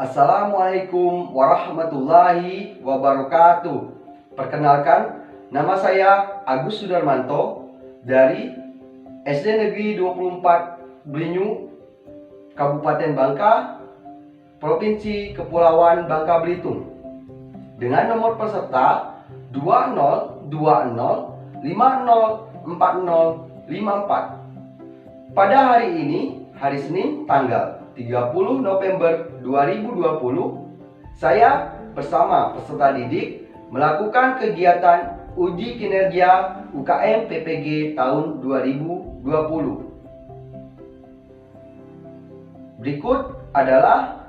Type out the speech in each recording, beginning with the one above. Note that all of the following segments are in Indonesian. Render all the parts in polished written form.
Assalamualaikum warahmatullahi wabarakatuh. Perkenalkan, nama saya Agus Sudarmanto dari SD Negeri 24 Belinyu, Kabupaten Bangka, Provinsi Kepulauan Bangka Belitung. Dengan nomor peserta 2020504054. Pada hari ini, hari Senin tanggal 30 November 2020, saya bersama peserta didik melakukan kegiatan uji kinerja UKM PPG tahun 2020. Berikut adalah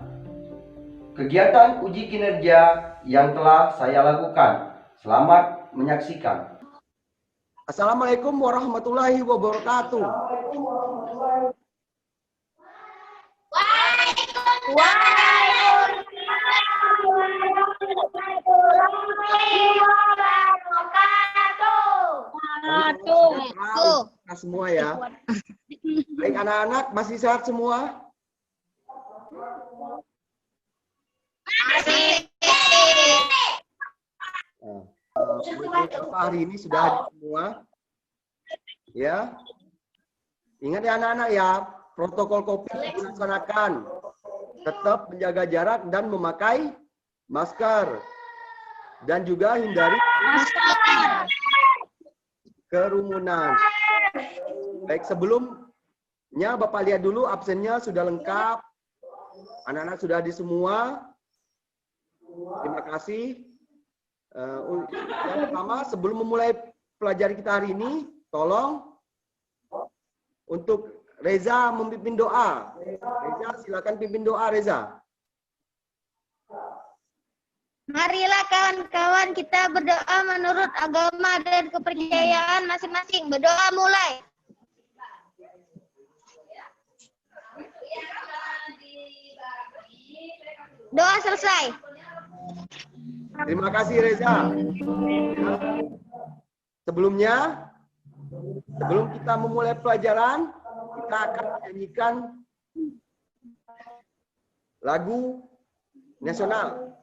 kegiatan uji kinerja yang telah saya lakukan. Selamat menyaksikan. Assalamualaikum warahmatullahi wabarakatuh. Sehat semua ya. Baik anak-anak, masih sehat semua? Masih. Hari ini sudah hadir semua. Ya. Ingat ya anak-anak ya, protokol COVID dilaksanakan. Tetap menjaga jarak dan memakai masker. Dan juga hindari kerumunan. Baik, sebelumnya Bapak lihat dulu absennya sudah lengkap. Anak-anak sudah hadir semua. Terima kasih. Yang pertama, sebelum memulai pelajaran kita hari ini, tolong untuk Reza memimpin doa. Reza, silakan pimpin doa, Reza. Marilah kawan-kawan kita berdoa menurut agama dan kepercayaan masing-masing. Berdoa mulai. Doa selesai. Terima kasih Reza. Sebelum kita memulai pelajaran, kita akan menyanyikan lagu nasional.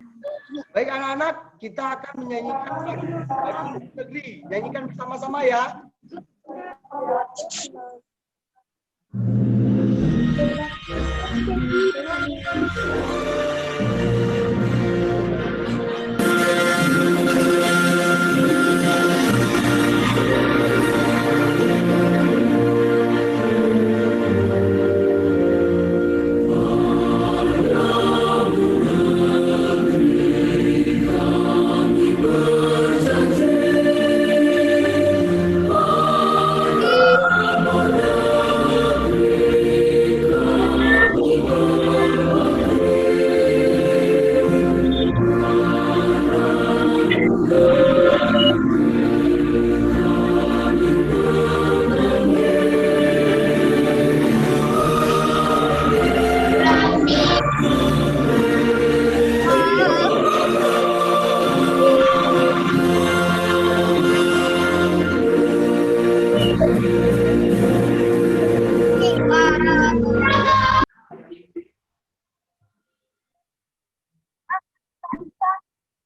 Baik anak-anak, kita akan menyanyikan lagu negeri. Nyanyikan bersama-sama ya.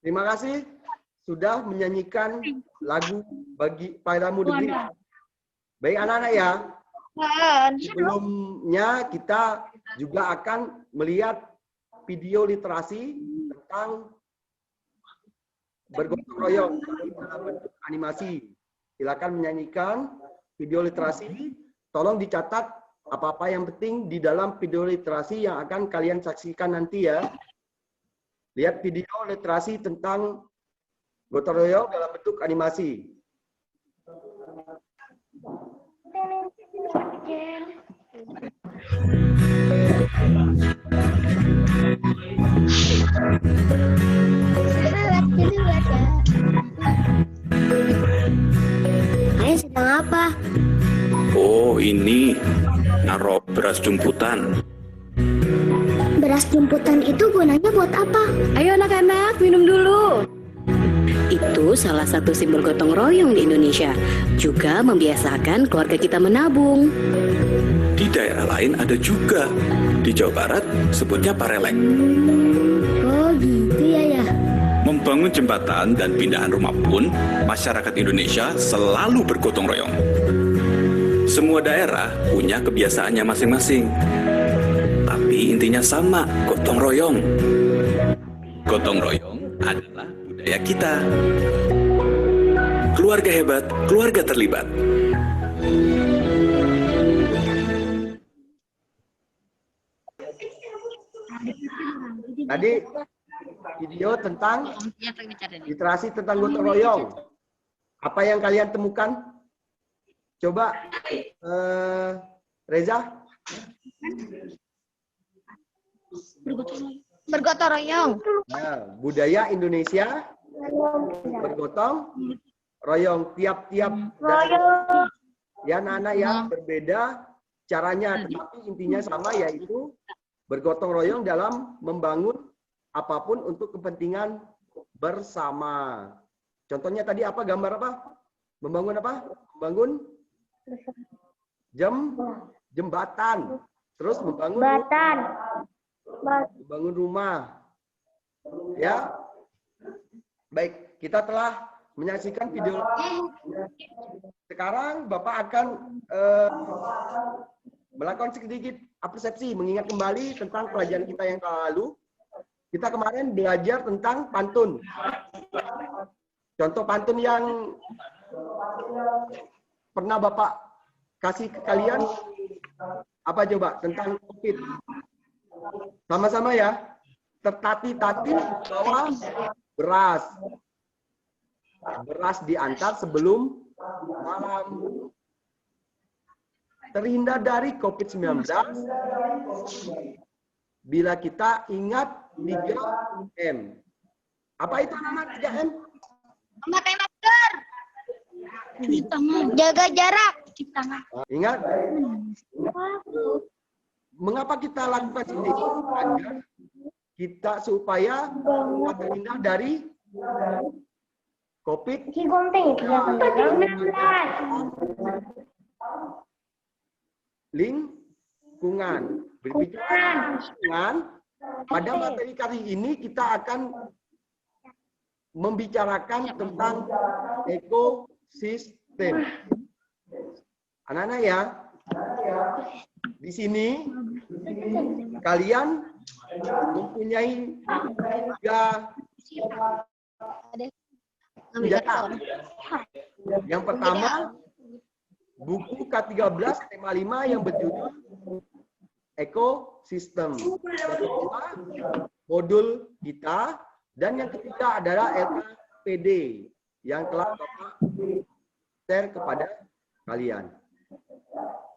Terima kasih sudah menyanyikan lagu bagi padamu negeri. Baik anak-anak ya. Sebelumnya kita juga akan melihat video literasi tentang bergotong royong dalam bentuk animasi. Silakan menyanyikan video literasi. Tolong dicatat apa-apa yang penting di dalam video literasi yang akan kalian saksikan nanti ya. Lihat video literasi tentang gotong royong dalam bentuk animasi. Kalian sedang apa? Oh, ini naruh beras jumputan. Beras jumputan itu gunanya buat apa? Ayo anak-anak, minum dulu. Itu salah satu simbol gotong royong di Indonesia. Juga membiasakan keluarga kita menabung. Di daerah lain ada juga. Di Jawa Barat sebutnya parelek. Oh gitu ya. Membangun jembatan dan pindahan rumah pun, masyarakat Indonesia selalu bergotong royong. Semua daerah punya kebiasaannya masing-masing. Tapi intinya sama, gotong royong. Gotong royong adalah budaya kita. Keluarga hebat, keluarga terlibat. Tadi video tentang literasi tentang gotong royong. Apa yang kalian temukan? Coba Reza. Bergotong royong. Nah, budaya Indonesia bergotong royong. Tiap-tiap daerah, ya anak-anak ya, berbeda caranya, tetapi intinya sama, yaitu bergotong royong dalam membangun apapun untuk kepentingan bersama. Contohnya tadi apa? Gambar apa? Membangun apa? Membangun jembatan. Terus membangun rumah. Ya. Baik, kita telah menyaksikan video. Sekarang Bapak akan melakukan sedikit apresiasi, mengingat kembali tentang pelajaran kita yang lalu. Kita kemarin belajar tentang pantun. Contoh pantun yang pernah Bapak kasih ke kalian, apa coba? Tentang COVID. Sama-sama ya. Tertatih-tatih bawa beras. Beras diantar sebelum malam. Terhindar dari COVID-19 bila kita ingat 3M. Apa itu anak-anak 3M? Memakai masker. Jaga jarak. Ingat? Mengapa kita lakukan ini? Agar kita supaya terhindar dari COVID-19. Lingkungan. Berbicara lingkungan, pada materi kali ini kita akan membicarakan tentang ekosistem. Anak-anak ya, di sini kalian mempunyai 3 senjata. Yang pertama, buku K13 tema 5 yang berjudul ekosistem. Yang kedua, modul kita, dan yang ketiga adalah LKPD yang telah Bapak share kepada kalian.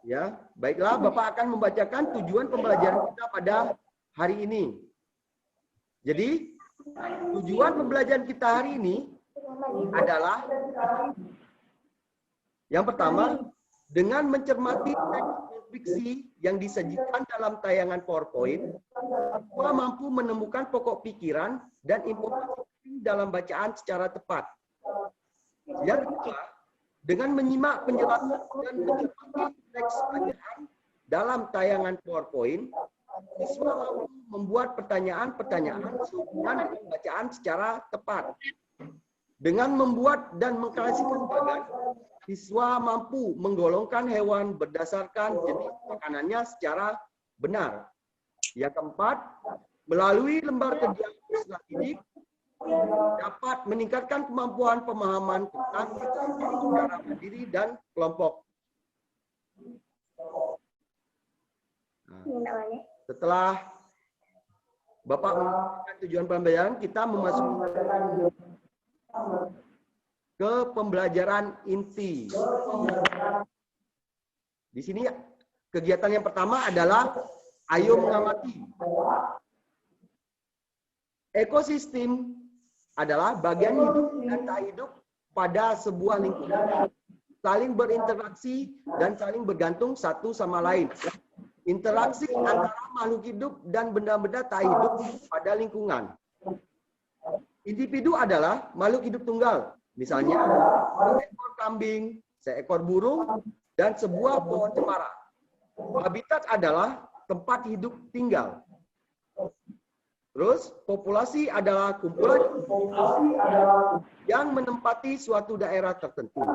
Ya, baiklah, Bapak akan membacakan tujuan pembelajaran kita pada hari ini. Jadi, tujuan pembelajaran kita hari ini adalah yang pertama, dengan mencermati teks fiksi yang disajikan dalam tayangan PowerPoint, kita mampu menemukan pokok pikiran dan informasi dalam bacaan secara tepat. Yang kedua, dengan menyimak penjelasan dan mencermati teks bacaan dalam tayangan PowerPoint, siswa mampu membuat pertanyaan-pertanyaan sehubungan dengan bacaan secara tepat. Dengan membuat dan mengklasifikasikan bagan, siswa mampu menggolongkan hewan berdasarkan jenis makanannya secara benar. Yang keempat, melalui lembar kerja usaha didik, dapat meningkatkan kemampuan pemahaman tentang secara mandiri dan kelompok. Nah, setelah Bapak memberikan tujuan pembelajaran, kita memasuki ke pembelajaran inti. Di sini kegiatan yang pertama adalah ayo mengamati. Ekosistem adalah bagian hidup dan tak hidup pada sebuah lingkungan, saling berinteraksi dan saling bergantung satu sama lain. Interaksi antara makhluk hidup dan benda-benda tak hidup pada lingkungan. Individu adalah makhluk hidup tunggal, misalnya seekor kambing, seekor burung, dan sebuah pohon cemara. Habitat adalah tempat hidup tinggal. Terus populasi adalah kumpulan yang menempati suatu daerah tertentu.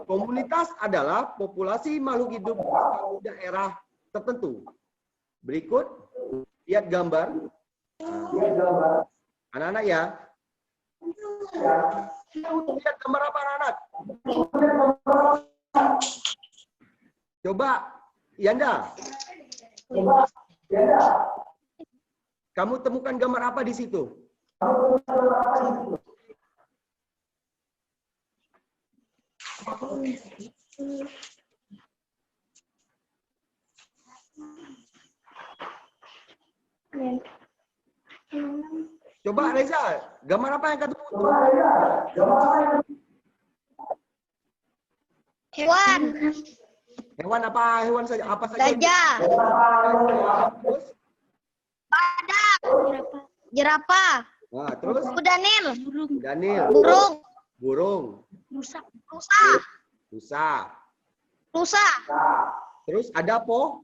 Komunitas adalah populasi makhluk hidup di suatu daerah tertentu. Berikut, lihat gambar. Anak-anak ya. Lihat gambar apa anak-anak? Coba, Yanda. Kamu temukan gambar apa di situ? Coba Reza, gambar apa yang ketemu? Hewan. Hewan apa? Hewan saja apa saja? Gajah. Terus? Badak. Jerapah. Nah, terus? Kuda Nil. Daniel. Burung. Burung. Rusa. Rusa. Terus ada pohon.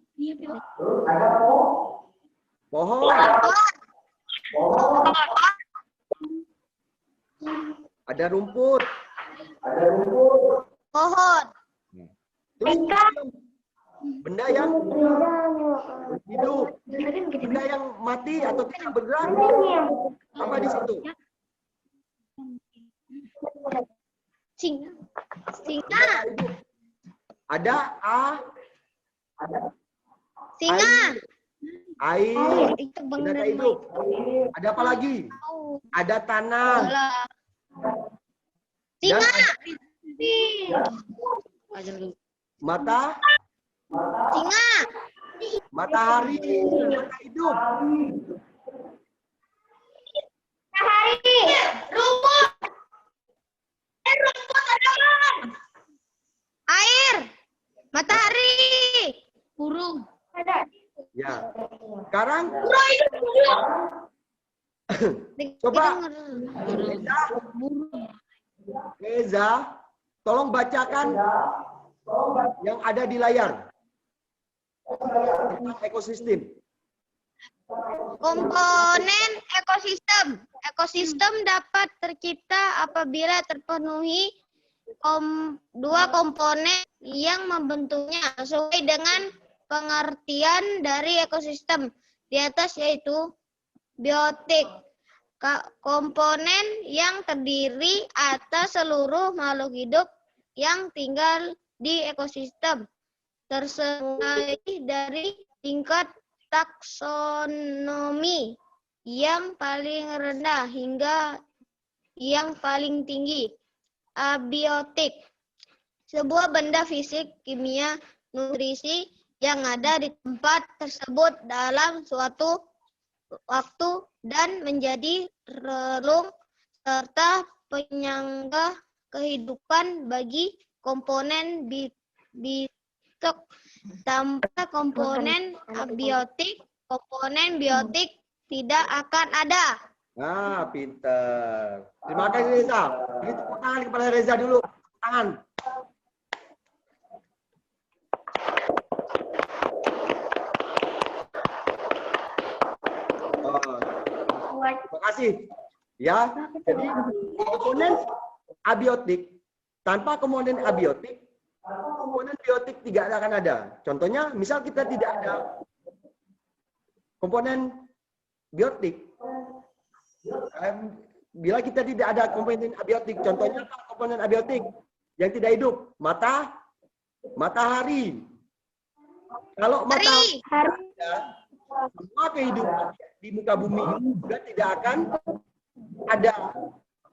Ada rumput. Pohon. Terus benda yang hidup, benda yang mati atau tidak bergerak. Apa di situ? Singa. Ada Singa. air, Itu benda tak hidup. Ada apa lagi? Ada tanah. Singa. Mata, Singa. matahari, mata hidup. Matahari. Rumput. Rumput adalah air. Matahari. Burung. Ya. Sekarang coba Reza, tolong bacakan yang ada di layar tentang ekosistem. Komponen ekosistem. Ekosistem dapat tercipta apabila terpenuhi dua komponen yang membentuknya sesuai dengan pengertian dari ekosistem di atas, yaitu biotik. Komponen yang terdiri atas seluruh makhluk hidup yang tinggal di ekosistem tersebut dari tingkat taksonomi yang paling rendah hingga yang paling tinggi. Abiotik, sebuah benda fisik, kimia, nutrisi yang ada di tempat tersebut dalam suatu waktu dan menjadi relung serta penyangga kehidupan bagi komponen biotik. Tanpa komponen abiotik, komponen biotik tidak akan ada. Nah, pintar. Terima kasih Reza. Beri tepuk tangan kepada Reza dulu. Tangan. Terima kasih. Ya, jadi komponen abiotik, tanpa komponen abiotik, komponen biotik tidak akan ada. Contohnya, misal kita tidak ada komponen biotik, bila kita tidak ada komponen abiotik, contohnya apa komponen abiotik yang tidak hidup? Matahari. Kalau matahari ada, semua kehidupan di muka bumi juga tidak akan ada.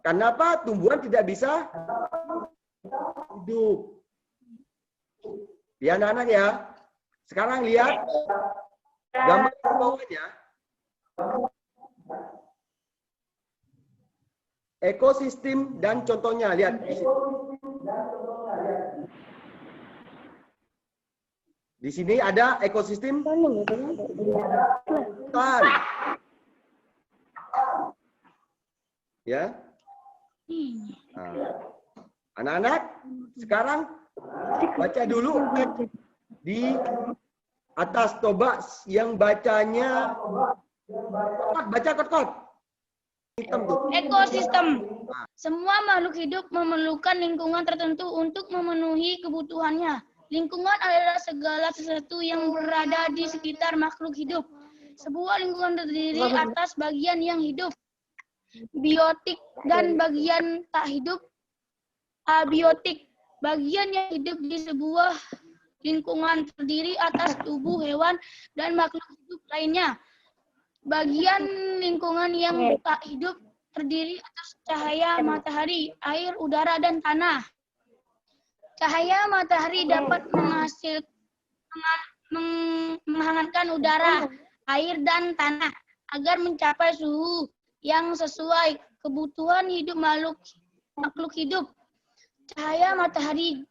Kenapa? Tumbuhan tidak bisa hidup. Ya anak-anak ya. Sekarang lihat gambar di bawahnya. Ekosistem dan contohnya, lihat. Di sini ada ekosistem hutan. Ya. Nah, anak-anak, sekarang baca dulu di atas. Coba yang bacanya baca kot. Hitam tuh. Ekosistem. Semua makhluk hidup memerlukan lingkungan tertentu untuk memenuhi kebutuhannya. Lingkungan adalah segala sesuatu yang berada di sekitar makhluk hidup. Sebuah lingkungan terdiri atas bagian yang hidup, biotik, dan bagian tak hidup, abiotik. Bagian yang hidup di sebuah lingkungan terdiri atas tubuh hewan dan makhluk hidup lainnya. Bagian lingkungan yang tak hidup terdiri atas cahaya matahari, air, udara, dan tanah. Cahaya matahari dapat menghangatkan udara, air, dan tanah agar mencapai suhu yang sesuai kebutuhan hidup makhluk hidup. Cahaya matahari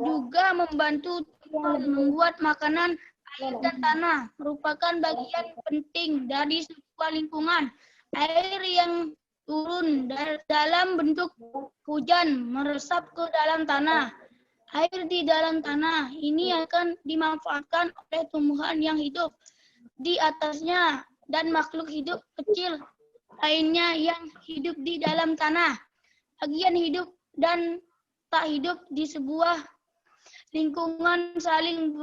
juga membantu membuat makanan, air, dan tanah merupakan bagian penting dari sebuah lingkungan. Air yang turun dalam bentuk hujan meresap ke dalam tanah. Air di dalam tanah ini akan dimanfaatkan oleh tumbuhan yang hidup di atasnya dan makhluk hidup kecil lainnya yang hidup di dalam tanah. Bagian hidup dan tak hidup di sebuah lingkungan saling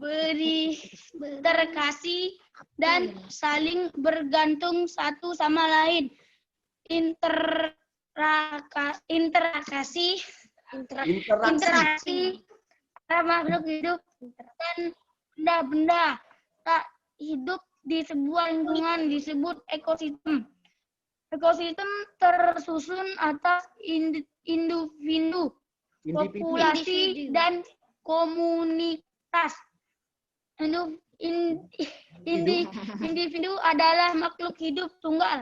berinteraksi dan saling bergantung satu sama lain. Interaksi antara makhluk hidup dan benda-benda tak hidup di sebuah lingkungan disebut ekosistem. Ekosistem tersusun atas individu, populasi, dan komunitas. Individu adalah makhluk hidup tunggal.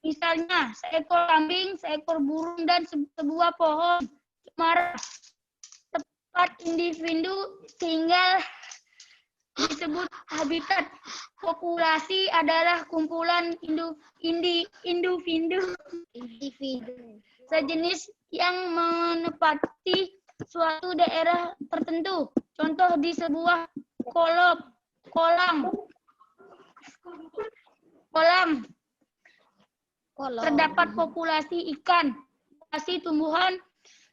Misalnya, seekor kambing, seekor burung, dan sebuah pohon cemara. Tempat individu tinggal disebut habitat. Populasi adalah kumpulan individu sejenis yang menempati suatu daerah tertentu. Contoh di sebuah kolam terdapat populasi ikan, populasi tumbuhan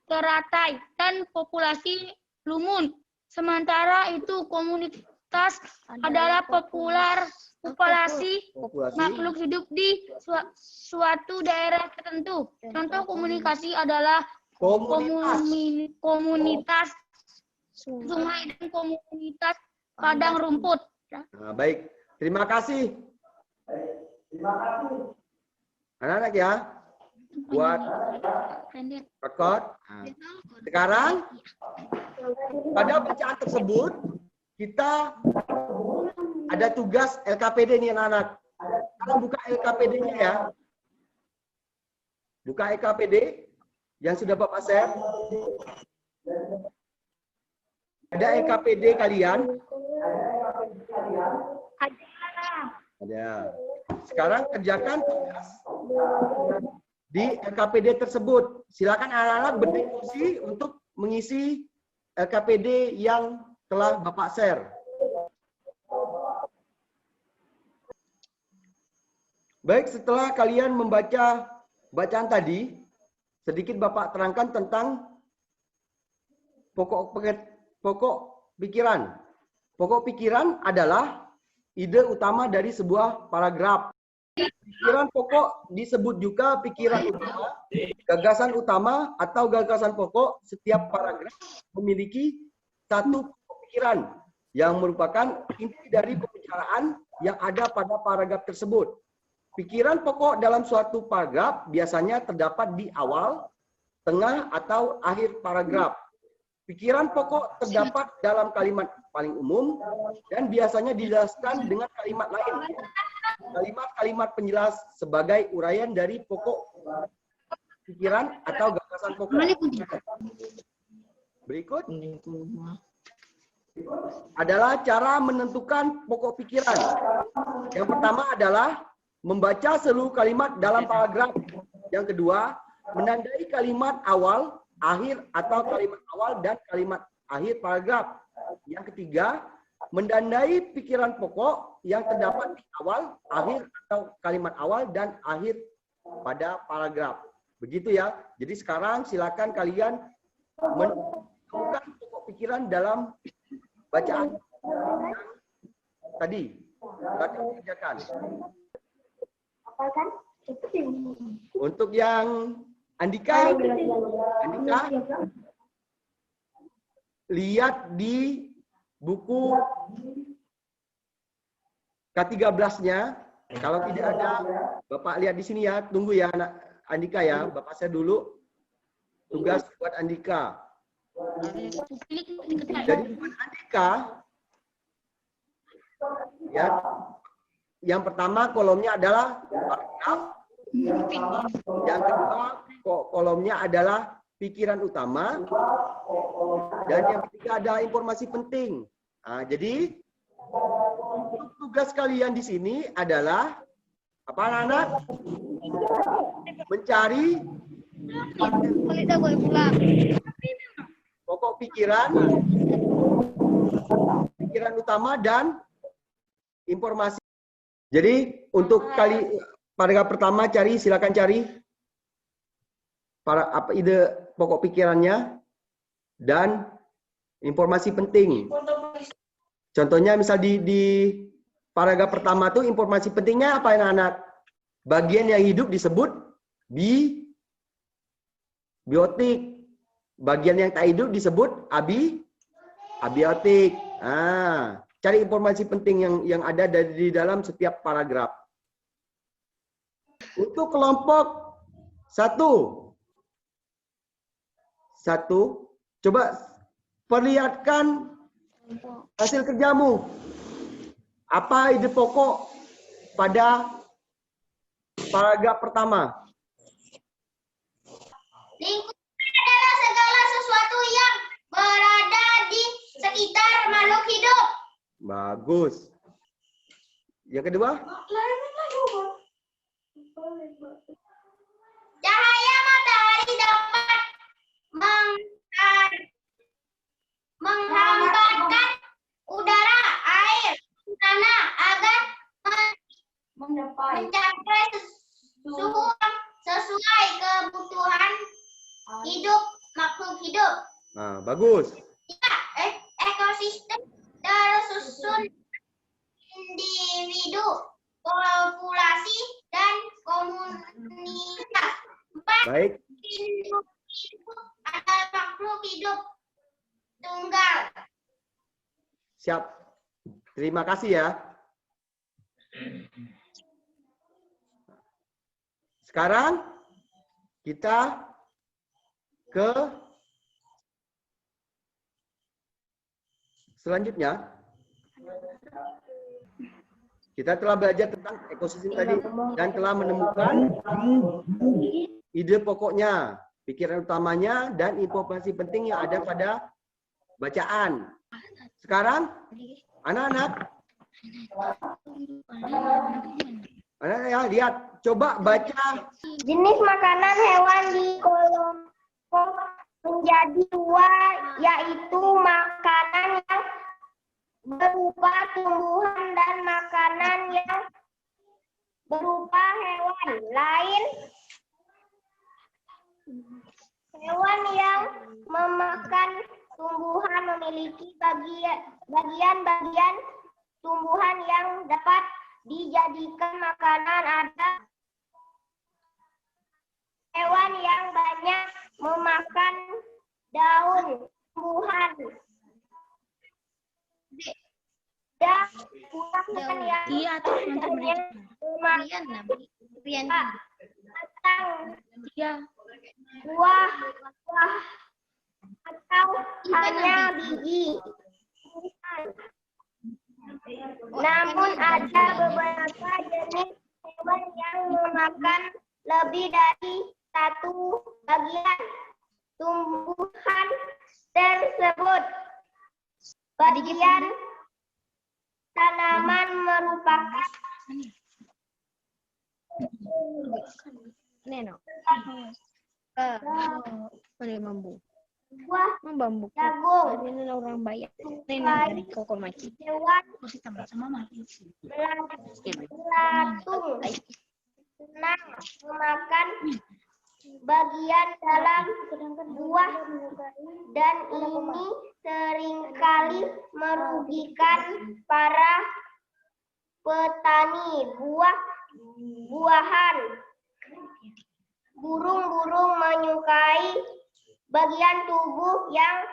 teratai, dan populasi lumun. Sementara itu komunitas adalah populasi makhluk hidup di suatu daerah tertentu. Contoh komunikasi adalah komunitas sungai dan komunitas padang rumput. Nah, baik, terima kasih. Anak-anak ya, buat rekod. Nah, sekarang pada bacaan tersebut kita ada tugas LKPD nih anak-anak. Sekarang buka LKPD-nya ya. Buka LKPD yang sudah Bapak share. Ada LKPD kalian? Ada. Sekarang kerjakan tugas di LKPD tersebut. Silakan anak-anak berdiskusi untuk mengisi LKPD yang telah Bapak share. Baik, setelah kalian membaca bacaan tadi, sedikit Bapak terangkan tentang pokok pikiran. Pokok pikiran adalah ide utama dari sebuah paragraf. Pikiran pokok disebut juga pikiran utama, gagasan utama atau gagasan pokok. Setiap paragraf memiliki satu pokok pikiran yang merupakan inti dari pembicaraan yang ada pada paragraf tersebut. Pikiran pokok dalam suatu paragraf biasanya terdapat di awal, tengah, atau akhir paragraf. Pikiran pokok terdapat dalam kalimat paling umum dan biasanya dijelaskan dengan kalimat lain. Kalimat-kalimat penjelas sebagai uraian dari pokok pikiran atau gagasan pokok. Berikut adalah cara menentukan pokok pikiran. Yang pertama adalah membaca seluruh kalimat dalam paragraf. Yang kedua, menandai kalimat awal, akhir, atau kalimat awal dan kalimat akhir paragraf. Yang ketiga, mendandai pikiran pokok yang terdapat di awal, akhir atau kalimat awal dan akhir pada paragraf. Begitu ya. Jadi sekarang silakan kalian menemukan pokok pikiran dalam bacaan tadi. Silakan kerjakan. Untuk yang Andika, lihat di buku K13-nya. Kalau tidak ada, Bapak lihat di sini ya. Tunggu ya, anak Andika ya. Bapak saya dulu tugas buat Andika. Jadi buat Andika, ya, yang pertama kolomnya adalah paragraf. Yang kedua kolomnya adalah pikiran utama. Dan yang ketiga ada informasi penting. Nah, jadi tugas kalian di sini adalah apa, anak-anak? Mencari pokok pikiran utama dan informasi. Jadi untuk paragraf pertama silakan cari apa ide pokok pikirannya dan informasi penting. Contohnya misal di paragraf pertama tuh informasi pentingnya apa, anak-anak? Bagian yang hidup disebut biotik. Bagian yang tak hidup disebut abiotik. Ah, cari informasi penting yang ada di dalam setiap paragraf. Untuk kelompok satu, coba perlihatkan hasil kerjamu. Apa ide pokok pada paragraf pertama? Lingkungan adalah segala sesuatu yang berada di sekitar makhluk hidup. Bagus. Yang kedua? Cahaya matahari dapat menghangatkan udara, air, tanah agar mencapai suhu sesuai kebutuhan hidup makhluk hidup. Nah, bagus. Ya, ekosistem tersusun individu, populasi, dan komunitas. Baik. Ada makhluk hidup tunggal. Siap. Terima kasih ya. Sekarang kita ke selanjutnya. Kita telah belajar tentang ekosistem tadi dan telah menemukan ide pokoknya, pikiran utamanya, dan informasi penting yang ada pada bacaan. Sekarang, anak-anak ya, lihat, coba baca Jenis makanan hewan di kolom menjadi dua, yaitu makanan yang berupa tumbuhan dan makanan yang berupa hewan lain. Hewan yang memakan tumbuhan memiliki bagian-bagian tumbuhan yang dapat dijadikan makanan. Ada hewan yang banyak memakan daun tumbuhan. Dan hewan yang hanya memakan buah atau hanya biji. Namun ada beberapa jenis hewan yang memakan lebih dari satu bagian tumbuhan tersebut. Bagian tanaman merupakan buah Bambu. jagung, Ini orang bayar. Ini Bukan. dari kokomaki. hewan Masih tambah sama mah. belatung, senang memakan bagian dalam buah dan ini seringkali merugikan para petani buah-buahan. Burung-burung menyukai bagian tubuh yang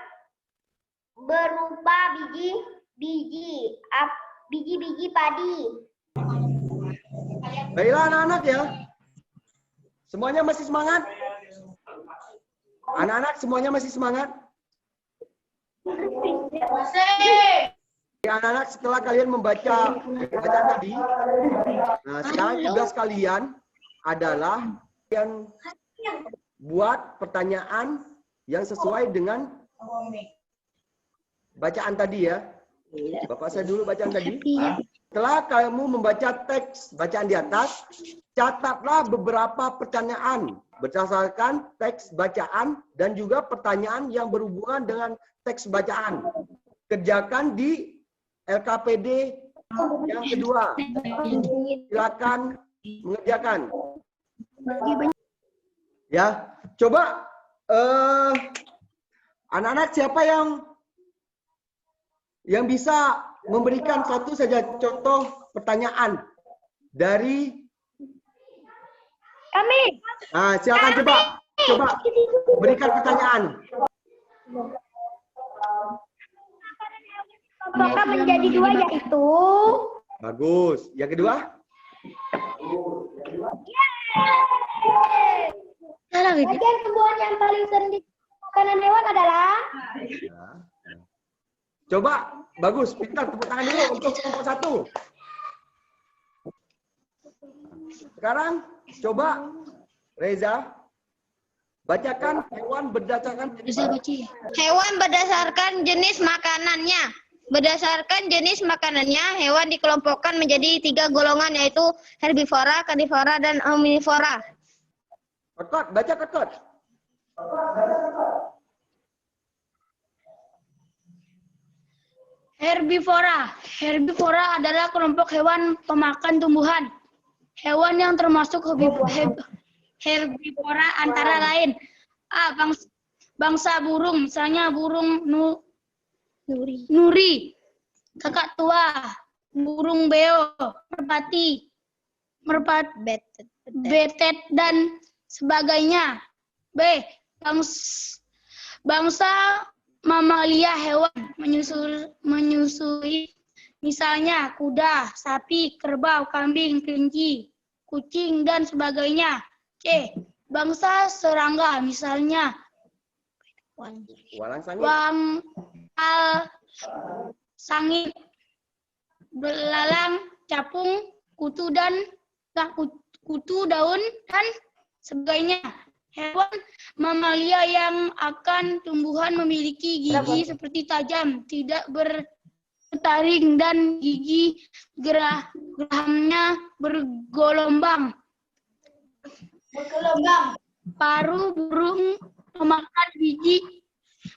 berupa biji-biji padi. Baiklah anak-anak ya. Semuanya masih semangat? Anak-anak semuanya masih semangat? Ya, anak-anak setelah kalian membaca bacaan tadi, nah sekarang tugas kalian adalah kalian buat pertanyaan yang sesuai dengan bacaan tadi ya. Bapak saya dulu bacaan tadi. Setelah kamu membaca teks bacaan di atas, catatlah beberapa pertanyaan berdasarkan teks bacaan dan juga pertanyaan yang berhubungan dengan teks bacaan. Kerjakan di LKPD yang kedua. Silakan mengerjakan. Ya, coba anak-anak siapa yang bisa memberikan satu saja contoh pertanyaan dari Kami. Nah, silakan coba berikan pertanyaan. Apakah menjadi dua yaitu Bagus. Yang kedua? bagian tumbuhan yang paling sering makanan hewan adalah Coba, bagus. Pintar, tepuk tangan dulu untuk kelompok 1. Sekarang, coba Reza, bacakan hewan berdasarkan Hewan berdasarkan jenis makanannya. Berdasarkan jenis makanannya, hewan dikelompokkan menjadi 3 golongan yaitu herbivora, karnivora, dan omnivora. Kot, baca kot. Herbivora. Herbivora adalah kelompok hewan pemakan tumbuhan. Hewan yang termasuk herbivora antara lain A. Bangsa burung, misalnya burung nuri, kakak tua, burung beo, merpati, betet, dan sebagainya. B. Bangsa mamalia hewan menyusui, misalnya kuda, sapi, kerbau, kambing, kelinci, kucing, dan sebagainya. C. Bangsa serangga, misalnya Walang sangit, belalang, capung, kutu, daun, dan sebagainya. Hewan mamalia yang akan tumbuhan memiliki gigi seperti tajam, tidak bertaring, dan gigi gerahamnya bergelombang. Paru burung pemakan biji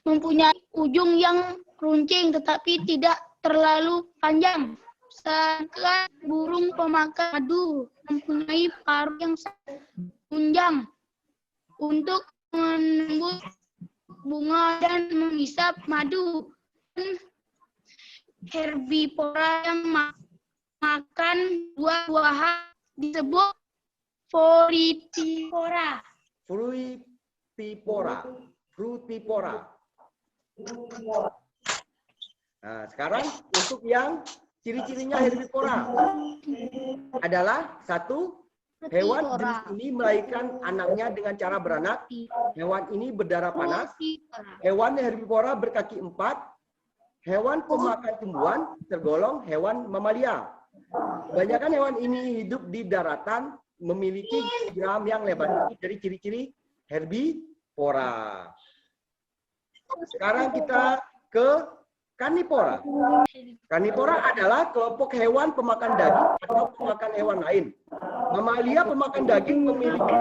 mempunyai ujung yang runcing tetapi tidak terlalu panjang. Sedangkan burung pemakan madu mempunyai paruh yang panjang untuk menembus bunga dan menghisap madu. Herbivora yang makan buah-buahan disebut frutivora. Frutivora. Nah, sekarang untuk yang ciri-cirinya herbivora adalah 1, hewan jenis ini melahirkan anaknya dengan cara beranak. Hewan ini berdarah panas. Hewan herbivora berkaki 4. Hewan pemakan tumbuhan tergolong hewan mamalia. Kebanyakan hewan ini hidup di daratan, memiliki geram yang lebar. Dari ciri-ciri herbivora. Sekarang kita ke karnivora. Karnivora adalah kelompok hewan pemakan daging atau pemakan hewan lain. Mamalia pemakan daging memiliki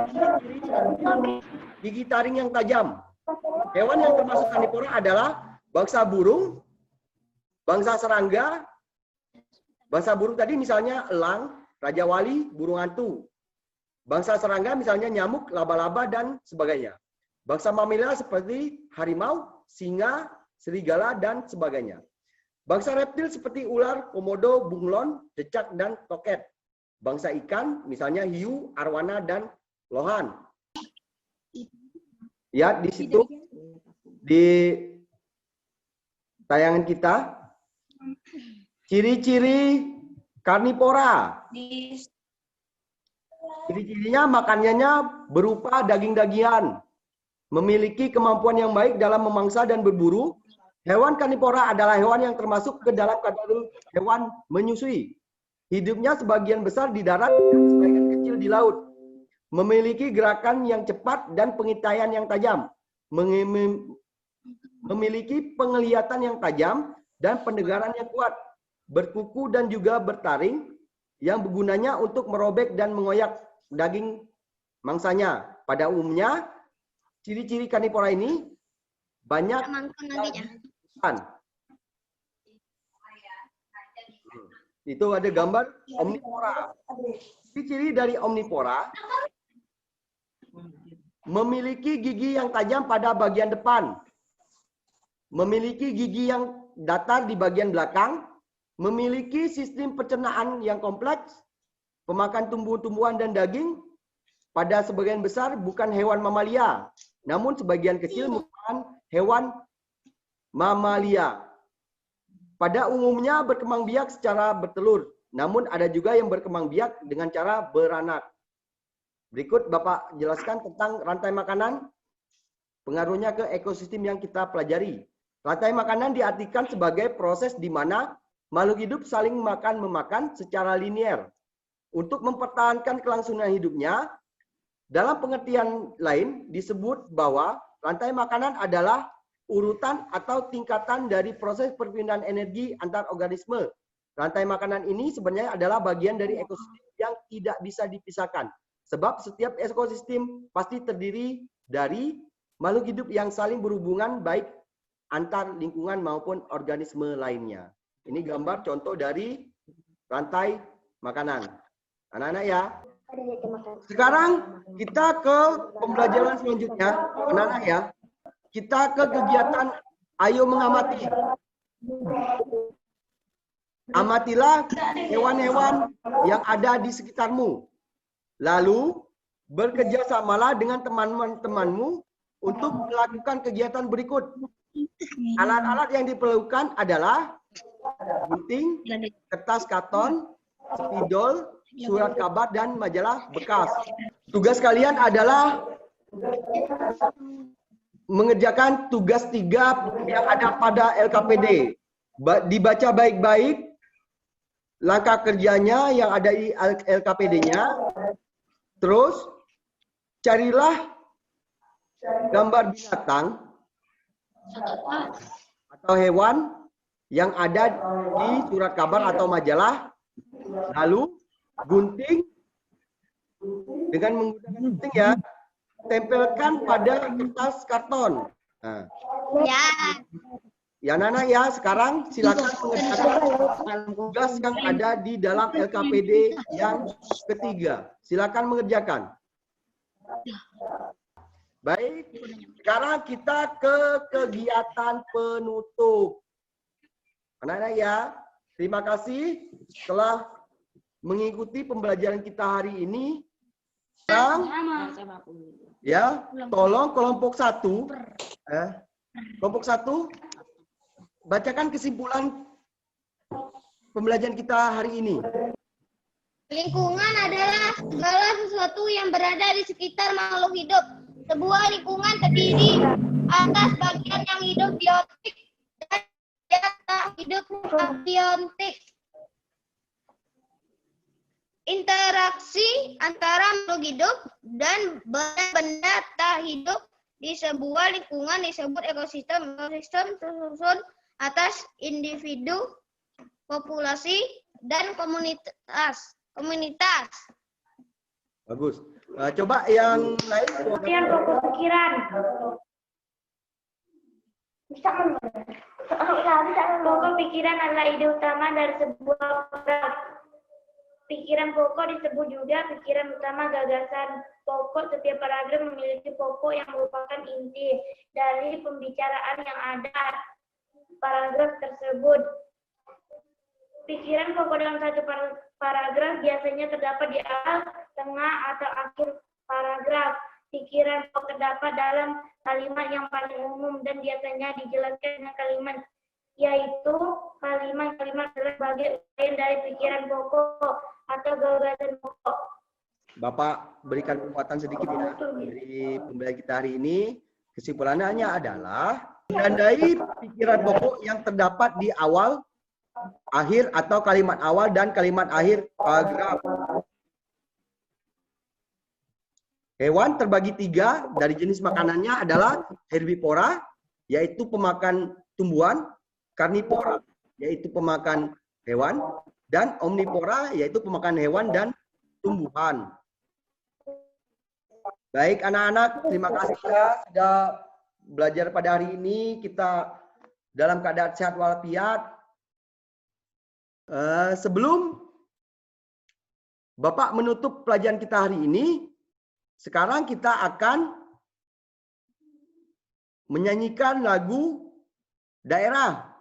gigi taring yang tajam. Hewan yang termasuk karnivora adalah bangsa burung, bangsa serangga. Bangsa burung tadi misalnya elang, raja wali, burung hantu. Bangsa serangga misalnya nyamuk, laba-laba, dan sebagainya. Bangsa mammalia seperti harimau, singa, serigala, dan sebagainya. Bangsa reptil seperti ular, komodo, bunglon, cecak, dan toket. Bangsa ikan misalnya hiu, arwana, dan lohan. Ya, di situ di tayangan kita ciri-ciri karnivora. Ciri-cirinya makanannya berupa daging-dagingan, memiliki kemampuan yang baik dalam memangsa dan berburu. Hewan karnivora adalah hewan yang termasuk ke dalam kategori hewan menyusui. Hidupnya sebagian besar di darat dan sebagian kecil di laut. Memiliki gerakan yang cepat dan pengintaian yang tajam. Memiliki penglihatan yang tajam dan pendengaran yang kuat. Berkuku dan juga bertaring yang bergunanya untuk merobek dan mengoyak daging mangsanya. Pada umumnya, ciri-ciri karnivora ini banyak itu ada gambar omnivora. Ciri-ciri dari omnivora memiliki gigi yang tajam pada bagian depan, memiliki gigi yang datar di bagian belakang, memiliki sistem pencernaan yang kompleks, pemakan tumbuh-tumbuhan dan daging, pada sebagian besar bukan hewan mamalia, namun sebagian kecil merupakan hewan mamalia. Pada umumnya berkembang biak secara bertelur, namun ada juga yang berkembang biak dengan cara beranak. Berikut Bapak jelaskan tentang rantai makanan, pengaruhnya ke ekosistem yang kita pelajari. Rantai makanan diartikan sebagai proses di mana makhluk hidup saling makan-memakan secara linear. Untuk mempertahankan kelangsungan hidupnya, dalam pengertian lain disebut bahwa rantai makanan adalah urutan atau tingkatan dari proses perpindahan energi antar organisme. Rantai makanan ini sebenarnya adalah bagian dari ekosistem yang tidak bisa dipisahkan. Sebab setiap ekosistem pasti terdiri dari makhluk hidup yang saling berhubungan baik antar lingkungan maupun organisme lainnya. Ini gambar contoh dari rantai makanan. Anak-anak ya. Sekarang kita ke pembelajaran selanjutnya. Anak-anak ya. Kita ke kegiatan ayo mengamati. Amatilah hewan-hewan yang ada di sekitarmu. Lalu bekerjasamalah dengan teman-temanmu untuk melakukan kegiatan berikut. Alat-alat yang diperlukan adalah gunting, kertas karton, spidol, surat kabar, dan majalah bekas. Tugas kalian adalah mengerjakan tugas 3 yang ada pada LKPD. Dibaca baik-baik langkah kerjanya yang ada di LKPD-nya. Terus carilah gambar binatang atau hewan yang ada di surat kabar atau majalah. Lalu gunting dengan menggunakan gunting ya. Tempelkan pada kertas karton. Nah. Ya. Ya Nana ya, sekarang silakan mengerjakan tugas yang ada di dalam LKPD yang ketiga. Silakan mengerjakan. Baik, sekarang kita ke kegiatan penutup. Anak-anak ya, terima kasih telah mengikuti pembelajaran kita hari ini. Sekarang, ya, tolong kelompok 1, bacakan kesimpulan pembelajaran kita hari ini. Lingkungan adalah segala sesuatu yang berada di sekitar makhluk hidup. Sebuah lingkungan terdiri atas bagian yang hidup biotik dan yang tak hidup abiontik. Interaksi antara makhluk hidup dan benda-benda tak hidup di sebuah lingkungan disebut ekosistem. Ekosistem tersusun atas individu, populasi, dan komunitas. Bagus. Coba yang lain. Pokok pikiran. Pokok pikiran adalah ide utama dari sebuah paragraf. Pikiran pokok disebut juga pikiran utama gagasan. Pokok setiap paragraf memiliki pokok yang merupakan inti dari pembicaraan yang ada paragraf tersebut. Pikiran pokok dalam satu paragraf biasanya terdapat di awal, tengah, atau akhir paragraf. Pikiran pokok terdapat dalam kalimat yang paling umum dan biasanya dijelaskan dengan kalimat, yaitu kalimat-kalimat sebagai bagian dari pikiran pokok atau gagasan pokok. Bapak berikan penguatan sedikit ya dari pembelajaran kita hari ini. Kesimpulannya adalah menandai pikiran pokok yang terdapat di awal, akhir, atau kalimat awal dan kalimat akhir paragraf. Hewan terbagi 3 dari jenis makanannya adalah herbivora, yaitu pemakan tumbuhan, karnivora, yaitu pemakan hewan, dan omnivora, yaitu pemakan hewan dan tumbuhan. Baik anak-anak, terima kasih ya sudah belajar pada hari ini. Kita dalam keadaan sehat walafiat. Sebelum Bapak menutup pelajaran kita hari ini, sekarang kita akan menyanyikan lagu daerah.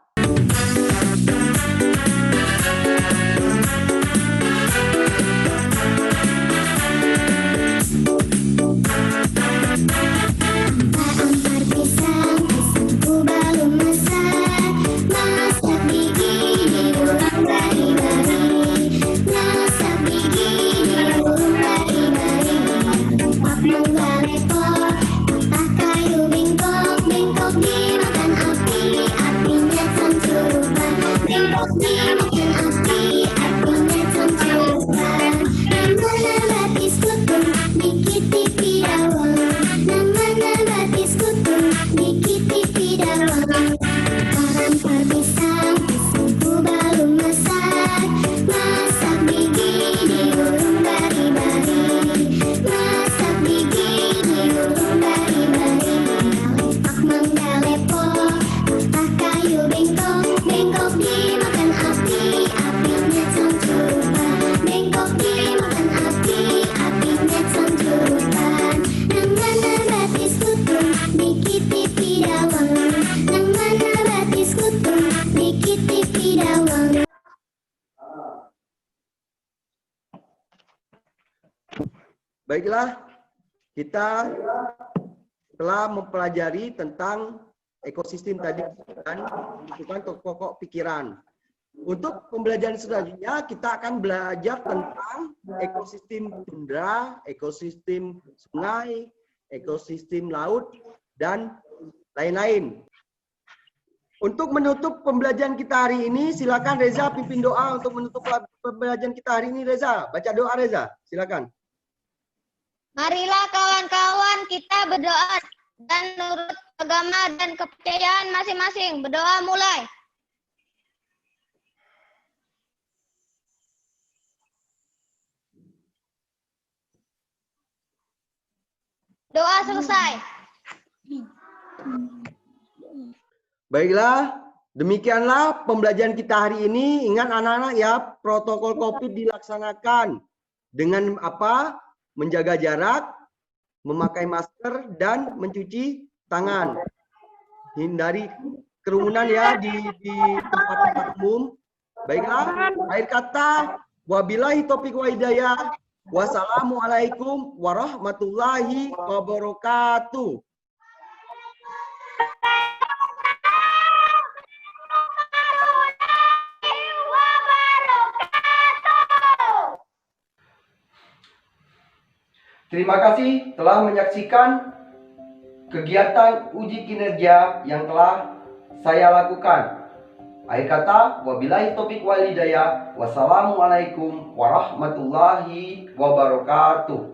Baiklah, kita telah mempelajari tentang ekosistem tadi dan menentukan pokok pikiran. Untuk pembelajaran selanjutnya, kita akan belajar tentang ekosistem tundra, ekosistem sungai, ekosistem laut, dan lain-lain. Untuk menutup pembelajaran kita hari ini, silakan Reza pimpin doa untuk menutup pembelajaran kita hari ini. Reza, baca doa Reza, silakan. Marilah kawan-kawan kita berdoa dan menurut agama dan kepercayaan masing-masing. Berdoa mulai. Doa selesai. Baiklah, demikianlah pembelajaran kita hari ini. Ingat anak-anak ya, protokol COVID dilaksanakan dengan apa? Menjaga jarak, memakai masker, dan mencuci tangan. Hindari kerumunan ya di tempat-tempat umum. Baiklah, akhir kata, wabillahi taufiq wa hidayah. Wassalamualaikum warahmatullahi wabarakatuh. Terima kasih telah menyaksikan kegiatan uji kinerja yang telah saya lakukan. Akhir kata, wabillahi taufiq wal hidayah. Wassalamualaikum warahmatullahi wabarakatuh.